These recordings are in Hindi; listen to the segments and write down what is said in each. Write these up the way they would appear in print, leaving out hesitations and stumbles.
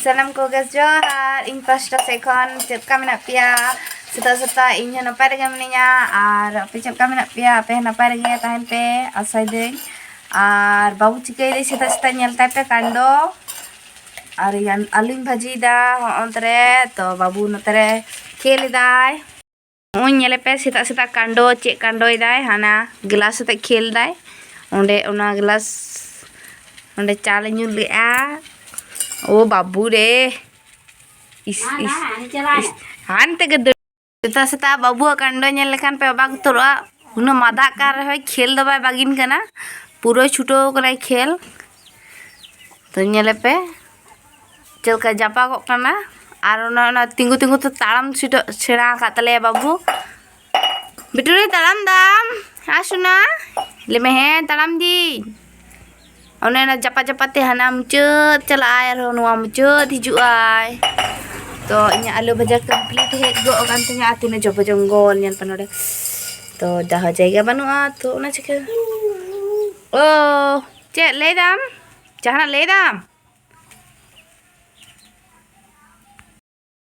Salam ko guys johar ing pasta sekon cep kami nak pia seta ing napay rega meninya ar ape cep kami nak pia ape napay rega tahan pe asai deng ar babu chikai de seta nyel pe kando ar yan alung bhaji da ontre to babu notere kheli dai on nyele pe seta kando cek kando dai hana gelas te khel dai onde ona gelas onde chale nyul a oh babu deh hante gede seta babu kando nyel lekan pe bag turwa uno madak kar hoy khel do bay bagin kana puro chuto krai khel to nyele pe chelka japa kok kana ar ona tingu to taram sito sera katale babu biture taram dam asuna leme he taram di Ona na japa-japa teh hana mucut celai aro nuwa mucut hiju ai. To inya alu bhaja complete he go kan tanya atune jopo jonggol nyan panode. To dah jaiga banua to ona chike. Oh, cek ledam. Jangan ledam.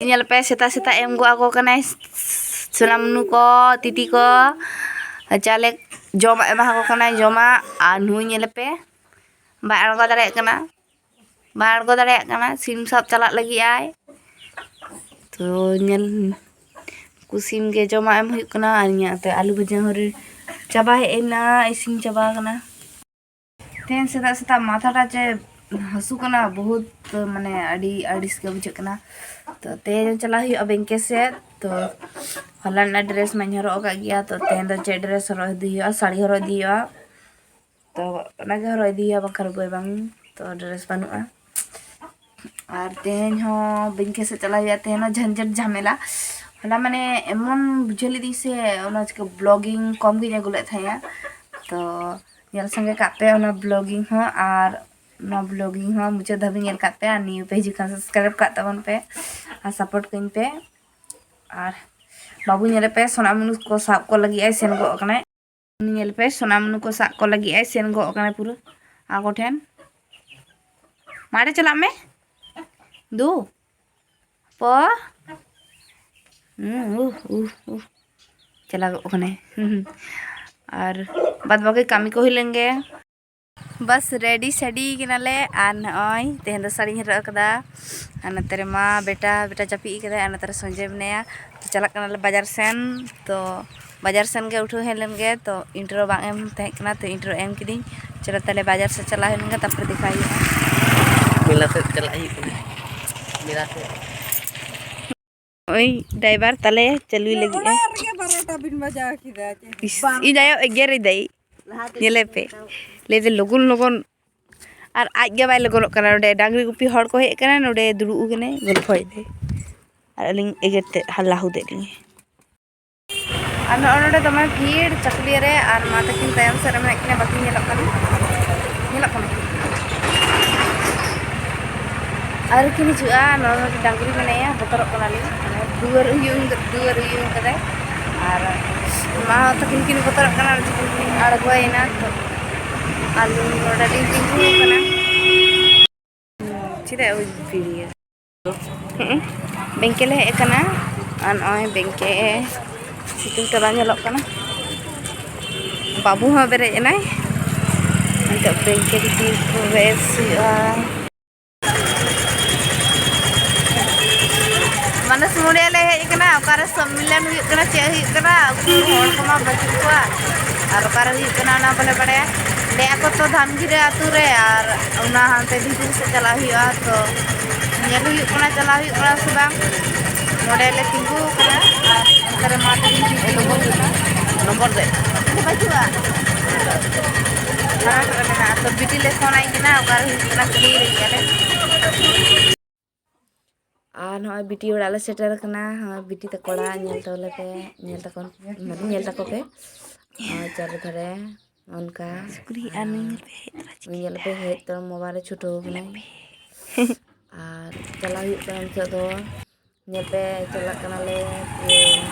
Inya lepe seta em go aku kanai sulamnu ko titi ko jalek joma emah aku kanai joma anu nya lepe Bar go dare kana sim sap chalak lagi ai to nyel kusim ge joma em huyuk kana anya te alu bhaja hore chaba ena isin chaba kana ten seta matha ta je hasu kana bahut mane adis ge bujhe kana to te chala hu benke se to halan na dress man horo ka gya to ten do je dress horo diya sari horo diya to naga horo diya bakar boy bang to dress banua ar ten ho benke se chala ya ten झंझट झमेला हला माने एमन बुझली दी से ओना के ब्लॉगिंग कम गे गुले थाया तो नेल संगे कापे ओना ब्लॉगिंग हो आर ना ब्लॉगिंग हो मुझे धबी नेल कापे आ न्यू पेज का सब्सक्राइब का तबन पे आ सपोर्ट कइन पे आर बाबू नेल पे सोना मनु को साब को लगी आई सेन गो कने नेल पे सोना मनु को साब को लगी आई सेन गो कने पूरा आगो ठेन मारे चला में दो प चला ओखने और बाद बाकी कामी को हिलेंगे बस रेडी सेडी किनाले आर नय तेहन दो साड़ी हर कदा आना तेरे माँ बेटा चापी कदा आना तेरे संजय बनाया तो चला कनाले बाजार सेन तो बाजार सेन के उठो हेलेंगे तो इंट्रो बांग एम तहे कना तो इंट्रो एम किदिन चलो तले बाजार से चला हेलेंगे तब फिर दिखाई मेला से चला ही मेरा से ओई ड्राइवर तले चलुई लगी है ई जायो एगेर दई नेले पे ले दे लगन और आज गे बाय लगन कना नोडे डांगरी गुपी हड़ को हे कना नोडे दुरु गने गल्फय दे और अलिंग एगेते हल्ला हो दे लिंगे और नोडे दमे भीड़ चकली रे और माता किन तयम से रमे किने बाकी नेलक कना और किन जुआ नोडे डांगरी मनेया बतरक कना लिंग दुवर uyung kada ar ma takin kin kotor kana chikin ar goyena to alu roda din tinggu kana chida oi video bengke le kana an oi bengke siting ka nyalok kana babu ha bere enai ante bengke di wes मानस मुड़े ले हेकना ओकारे सम्मेलन हुयकना चे हुयकना हर कोमा बचु कोआ और ओकारे हुयकना ना बोले बड़े ले ako तो धामगिरे आतु रे और उना हांते भितुर से चला हुआ तो नेल हुयकना चला हुयकना से बांग मोड़े ले तिंगु कना ओकारे माते दिन नंबर दे बचुआ ना तो बिटी ले फोन आई ना ओकारे हुयकना चली रे गेले और हाँ बिटी उड़ाले सेटर कना हाँ बिटी तक कोड़ा नेल तोले पे नेल तक नेल तक पे चल धरे उनका सुकुरी नेल पे है तो मोबाइल छुटो ने और चला तो नेल पे चला कना ले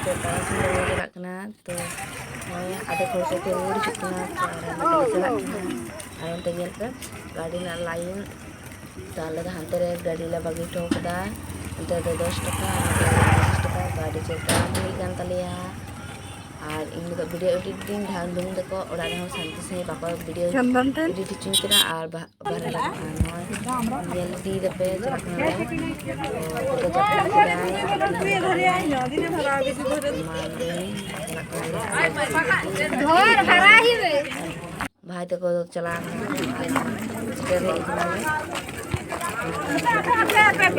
चला चला कना तो आधे खर्च पे उड़ चुकना चला कना और उनते नेल पे गाड़ी ना लाइन ताले दा हांते रे गाड़ी ला बागी ठो कदा अंते दो 10 टका 20 टका गाड़ी चेता हुई कान तलिया और इन लोग वीडियो एडिट दिन ढाल दूँ देखो और आने हम शांति से बापा वीडियो एडिट चुन करा और बाहर लगा ये दी दपे चला करना तो भाई तो को चला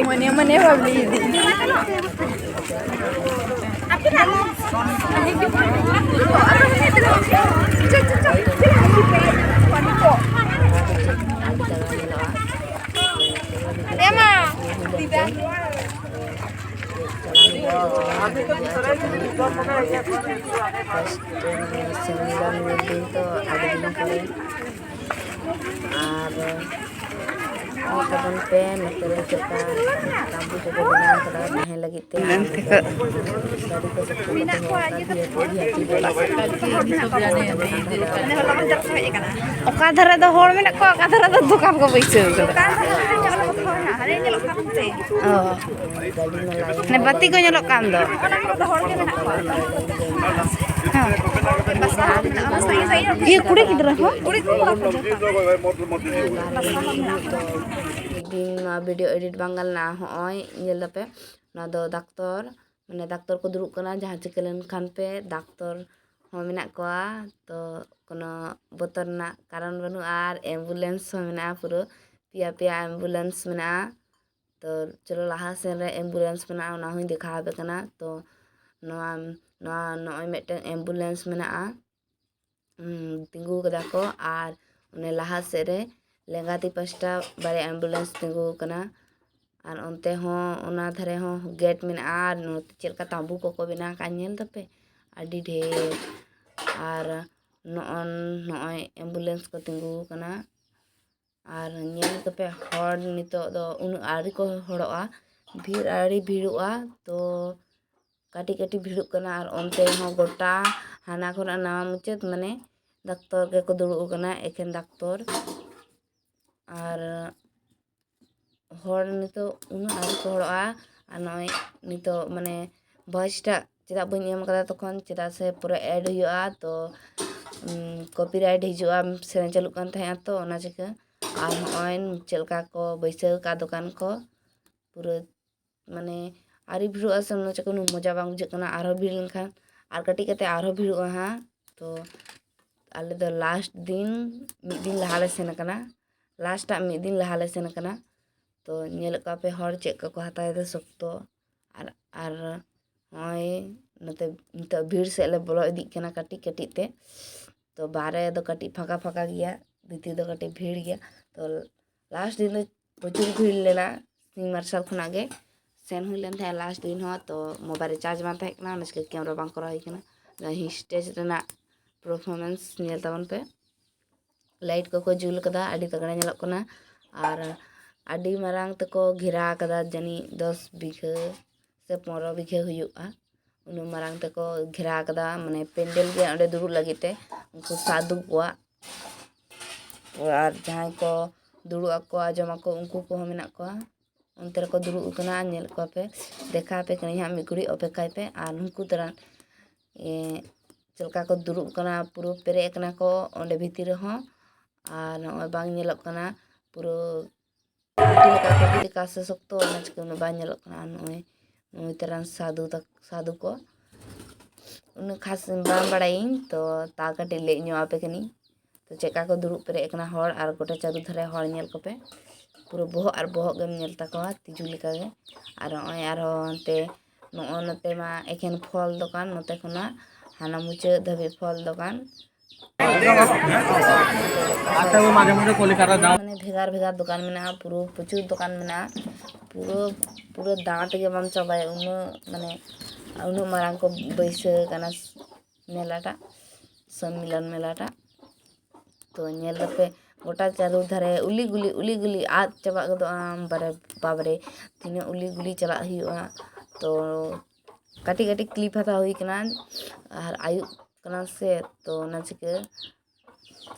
मने मने Babli Teman pen, material kita tampu juga benar kalau mahal lagi teh. oka dhare do hor mena ko oka dhare do dukan ko baiseu oh ne bati ko nyelok kan do iya kude kidra ho kude दिन वीडियो एडिट बांगल ना होय ñel पे ना दो डॉक्टर माने डॉक्टर को दुरुक कना जहां चिकलन खान पे डॉक्टर हो मेना कोआ तो कोनो बोतर ना कारण बनु आर एम्बुलेंस हो मेना पुरो पिया पिया एम्बुलेंस मेना तो चलो लाहा से रे एम्बुलेंस मेना ना हुई दिखा बे कना तो नोआ नोआ नोय मेटे एम्बुलेंस मेना तिंगु कदा को आर उन्हें लाहा से रे लेंगाती पास्टा बारे एम्बुलेंस तिंगु कना और उनते हो उना धरे हो गेट में आर नोते चलका तांबू को बिना का ñel तपे आडी ढेर और नॉय एम्बुलेंस को तिंगु कना और ñel तपे हॉड नितो दो उन आरी को हड़ोआ भीड़ आरी भीड़ुआ तो काटी काटी भीड़ुक कना और उनते हो गोटा हाना खोना नाम मुचत माने डॉक्टर के को दुड़ु कना एकेन डॉक्टर और हर नितो उन आरी को हड़ोआ और नॉय नितो माने भॉइसटा चेदा बइन एम कदा तखन चेदा से पूरा ऐड हुआ तो कॉपीराइट हिजुआ से चालू कान थाया तो ओना चिका और नॉय चलका को बैसे का दुकान को पूरा माने आरी भिड़ुआ समनो चको मजा बांग बुझे कना आरो भीड़ लेनखान और कटी कते आरो भिड़ुआ हां तो आले दो लास्ट दिन मिद दिन लहाले सेन कना लास्ट मिद दिन लहाले सेन कना तो ñel का पे हर चेक को हताय दे सकतो और होय नते नितो भीड़ से ले बोलो इदी कना काटी काटी ते तो बारे दो काटी फाका फाका गया भीती दो काटी भीड़ गया तो लास्ट दिन प्रचुर भीड़ लेना सिंह मार्शल खुना गे सेन हुई लेन था लास्ट दिन हो तो मोबाइल चार्ज मा था ना उसके कैमरा बांग करा है कना ही स्टेज रेना परफॉर्मेंस ñel तावन पे लाइट को जुल कदा आडी तगड़ा ñelok कना और आडी मारांग तको घेरा कदा जनी 10 बीघा से 15 बीघा हुआ उन मारांग तको घेरा कदा माने पेंडल के अंडे दुरु लगीते उनको साधु कोआ और जहां को दुरु को आजम को उनको को मेना को उनते को दुरु कना ñel को पे देखा पे कनी हम मिकुड़ी अपेक्षा पे और उनको तरह चलका को दुरु कना पूरा पेरे कना को ओंडे भीतर हो और नय बांग ñelok कना पूरा कटी का से सकतो नाच के बांग ñelok कना नय नय तरह साधु को उन खास बांग बड़ाइन तो ता कटी ले ᱧो आपे कनी तो चेका को दुरु पेरे कना हर और गोटा चारु धरे हर ñel को पे पूरा बोह गम ñel ताकवा तिजु लिका गे और नय और अंते नते मा एखेन फल दुकान नते खना हाना मुचे धबे फल दुकान माने भेगार भेगार दुकान में पूरा प्रचुर दुकान में पूरा दाँत के बम चाबाय उन माने उन मारांग को बैसे कना मेलाटा सम्मिलन मेलाटा तो ñel पे गोटा चारू धरे उली गुली आद चाबा गदो आम बारे बाबरे तिने उली गुली चला हुआ तो काटी काटी क्लिप हता हुई कना और आयु कना से तो ना चिके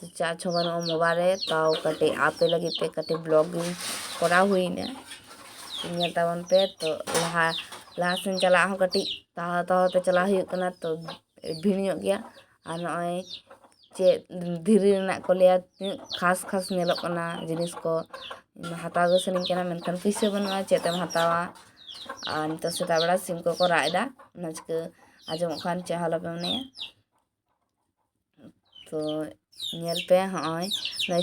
तो चार्ज हो बनो मोबाइल रे ताव कटे आपे लगे पे कटे ब्लॉगिंग करा हुई ने ᱧᱮᱞ ᱛᱟᱵᱚᱱ ᱯᱮ ᱛᱚ ᱞᱟᱦᱟ ᱥᱮᱱ ᱪᱟᱞᱟᱜ ᱦᱚᱸ ᱠᱟᱹᱴᱤᱡ ᱛᱟᱦᱟᱣ ᱛᱮ ᱪᱟᱞᱟᱜ ᱦᱩᱭᱩᱜ ᱠᱟᱱᱟ ᱛᱚ ᱵᱷᱤᱲ ᱧᱚᱜ ᱜᱮᱭᱟ ᱟᱨ ᱱᱚᱜᱼᱚᱭ ᱪᱮᱫ ᱫᱷᱤᱨᱤ ᱨᱮᱱᱟᱜ ᱠᱚ ᱞᱟᱹᱭᱟ ᱠᱷᱟᱥ ᱠᱷᱟᱥ ᱧᱮᱞᱚᱜ ᱠᱟᱱᱟ ᱡᱤᱱᱤᱥ ᱠᱚ ᱦᱟᱛᱟᱣ ᱜᱮ ᱥᱟᱱᱟᱧ ᱠᱟᱱᱟ ᱢᱮᱱᱠᱷᱟन ᱯᱩᱭᱥᱟᱹ ᱵᱟᱹᱱᱩᱜᱼᱟ ᱪᱮᱫ ᱮᱢ ᱦᱟᱛᱟᱣᱟ ᱟᱨ ᱱᱤᱛᱚᱜ ᱥᱮᱛᱟᱜ ᱵᱮᱲᱟ ᱥᱤᱢ ᱠᱚᱠᱚ ᱨᱟᱜ ᱮᱫᱟ ᱚᱱᱟ ᱪᱤᱠᱟᱹ ᱟᱸᱡᱚᱢᱚᱜ ᱠᱷᱟᱱ ᱪᱮᱫ ᱦᱚᱸ ᱟᱞᱚᱯᱮ ᱢᱚᱱᱮᱭᱟ तो ᱧᱮᱞ ᱯᱮ ᱦᱚᱸᱜᱼᱚᱭ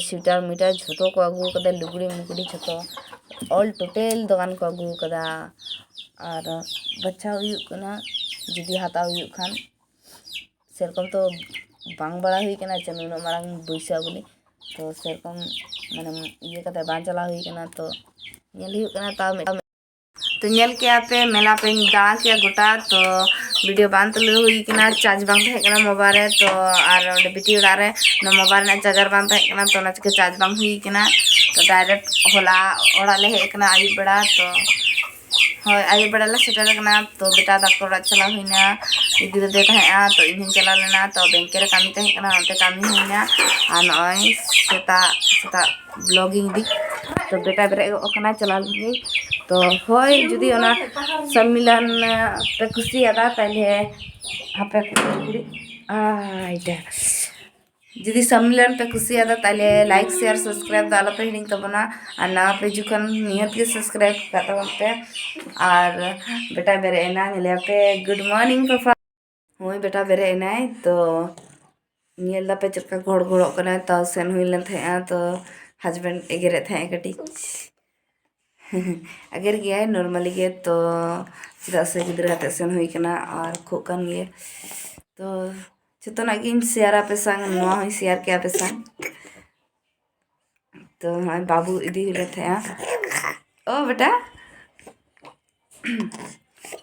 ᱥᱩᱭᱴᱟᱨ ᱢᱤᱴᱟर ᱡᱷᱚᱛᱚ ᱠᱚ ᱟᱹᱜᱩ ᱠᱟᱫᱟ ᱞᱩᱜᱽᱲᱤ ᱢᱩᱜᱽᱲᱤ ᱡᱷᱚᱛᱚ ᱚᱞ ᱴᱳᱴᱮᱞ ᱫᱚᱠᱟन को ᱟᱹᱜᱩ ᱠᱟᱫᱟ और ᱵᱟᱪᱷᱟᱣ ᱦᱩᱭᱩᱜ ᱠᱟᱱᱟ ᱡᱩᱫᱤ ᱦᱟᱛᱟᱣ ᱦᱩᱭᱩᱜ ᱠᱷᱟन सेरकम तो बांग बड़ा हुई कना चे नुना मारांग बैसा बोली तो सेरकम माने ये कते बांग चला हुई कना तो ñel हुई कना ताव तो ñel के पे मेला पे दाड़ा के गोटा तो वीडियो बांध तुले हुई कना चार्ज बांग तहे कना मोबाइल रे तो आर ओडे बिटी उड़ा रे न मोबाइल ना चार्जर बांध तहे कना तो ना के चार्ज बांग हुई कना तो डायरेक्ट होला ओड़ा ले हे कना आयु बड़ा तो हाँ आयु बड़ा ला सेटर कना तो बेटा डॉक्टर ओड़ा चला हुईना इदी दे तहे तो इन चला लेना तो बैंक रे कामी तहे कना ओते कामी हुईना आ नय सेता सेता ब्लॉगिंग दी तो बेटा बेरे ओकना चला लगी तो होय जुदी ओना सम्मिलन पे खुशी आदा ताले हापे कुड़ी आइटा जुदी सम्मिलन पे खुशी आदा ताले लाइक शेयर सब्सक्राइब दाला पे हिडिंग तबना और ना पे जुखन नियत के सब्सक्राइब करता पे और बेटा बेरे एना नेले पे गुड मॉर्निंग पापा होय बेटा बेरे एना तो ᱧᱮᱞ ᱫᱟᱯᱮ ᱪᱮᱫᱠᱟ ᱜᱷᱚᱲ ᱜᱷᱚᱲᱚᱜ ᱠᱟᱱᱟ ᱛᱟᱣ ᱥᱮᱱ ᱦᱩᱭ ᱞᱮᱱ ᱛᱟᱦᱮᱸᱜᱼᱟ ᱛᱚ ᱦᱟᱡᱵᱮন্ড ᱮᱜᱮᱨᱮᱫ ᱛᱟᱦᱮᱸᱜ ᱠᱟᱹᱴᱤᱡ ᱮᱜᱮᱨ ᱜᱮᱭᱟᱭ ᱱᱚᱨᱢᱟলি ᱜᱮ ᱛᱚ ᱪᱮᱫᱟᱜ ᱥᱮ ᱜᱤᱫᱽᱨᱟᱹ ᱟᱛᱮ ᱥᱮᱱ ᱦᱩᱭ ᱠᱟᱱᱟ ᱟᱨ ᱠᱷᱩᱜ ᱠᱟᱱ ᱜᱮᱭᱟ तो ᱡᱚᱛᱚᱱᱟᱜ ᱜᱤᱧ শেয়ার ᱟᱯᱮ ᱥᱟᱝ ᱱᱚᱣᱟ ᱦᱚᱸᱧ শেয়ার ᱠᱮ ᱟᱯᱮ ᱥᱟᱝ तो बाबू इदी हुई लेन थाया ओ बेटा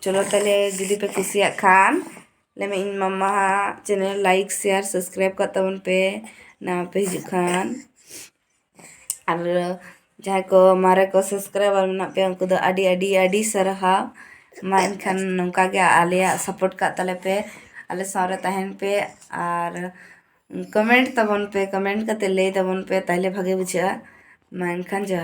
चलो ताले जुदी पे कुसिया खान ले में इन मम्मा चैनल लाइक शेयर सब्सक्राइब कर तबन पे ना पे हिजु खान और जहाँ को मारे को सब्सक्राइबर ना पे उनको दो अडी अडी अडी सरहा मा इनखान नौका के आलिया सपोर्ट का तले पे आले सारे तहन पे और कमेंट तबन पे कमेंट करते ले तबन पे ताले भागे बुझा मा इनखान जा